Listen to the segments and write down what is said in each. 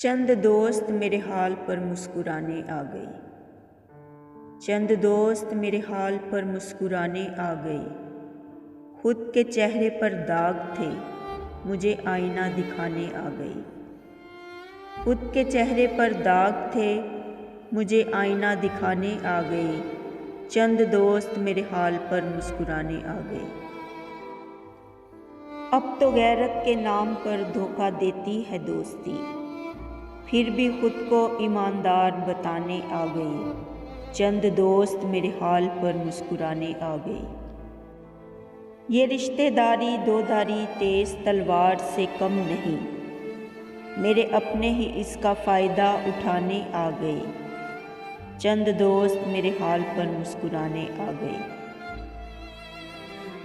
चंद दोस्त मेरे हाल पर मुस्कुराने आ गए। चंद दोस्त मेरे हाल पर मुस्कुराने आ गए। खुद के चेहरे पर दाग थे, मुझे आईना दिखाने आ गए। खुद के चेहरे पर दाग थे, मुझे आईना दिखाने आ गए। चंद दोस्त मेरे हाल पर मुस्कुराने आ गए। अब तो गैरत के नाम पर धोखा देती है दोस्ती, फिर भी खुद को ईमानदार बताने आ गए। चंद दोस्त मेरे हाल पर मुस्कुराने आ गए। ये रिश्तेदारी दोधारी तेज तलवार से कम नहीं, मेरे अपने ही इसका फ़ायदा उठाने आ गए। चंद दोस्त मेरे हाल पर मुस्कुराने आ गए।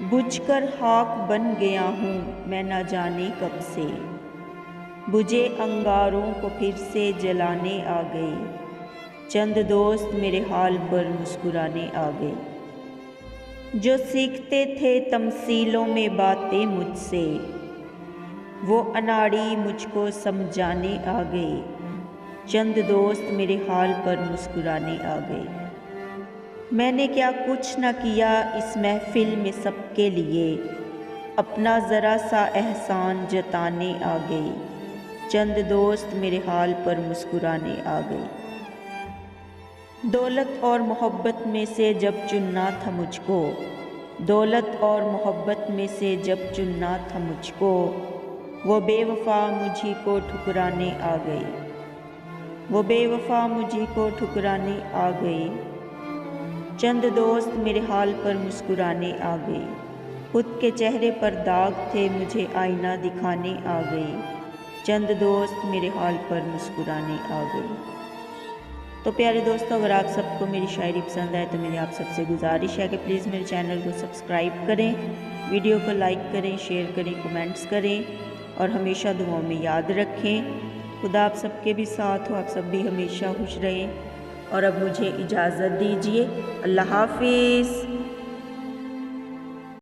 बुझकर खाक बन गया हूँ मैं न जाने कब से, बुझे अंगारों को फिर से जलाने आ गए। चंद दोस्त मेरे हाल पर मुस्कुराने आ गए। जो सीखते थे तमसीलों में बातें मुझसे, वो अनाड़ी मुझको समझाने आ गए। चंद दोस्त मेरे हाल पर मुस्कुराने आ गए। मैंने क्या कुछ न किया इस महफिल में सबके लिए, अपना ज़रा सा एहसान जताने आ गए। चंद दोस्त मेरे हाल पर मुस्कुराने आ गए। दौलत और मोहब्बत में से जब चुनना था मुझको, दौलत और मोहब्बत में से जब चुनना था मुझको, वो बेवफा मुझी को ठुकराने आ गए। वो बेवफा मुझी को ठुकराने आ गए। चंद दोस्त मेरे हाल पर मुस्कुराने आ गए। खुद के चेहरे पर दाग थे, मुझे आईना दिखाने आ गए। चंद दोस्त मेरे हाल पर मुस्कुराने आ गए। तो प्यारे दोस्तों, अगर आप सबको मेरी शायरी पसंद आए तो मेरी आप सबसे गुजारिश है कि प्लीज़ मेरे चैनल को सब्सक्राइब करें, वीडियो को लाइक करें, शेयर करें, कमेंट्स करें और हमेशा दुआओं में याद रखें। खुदा आप सबके भी साथ हो, आप सब भी हमेशा खुश रहें। और अब मुझे इजाज़त दीजिए। अल्लाह हाफिज़।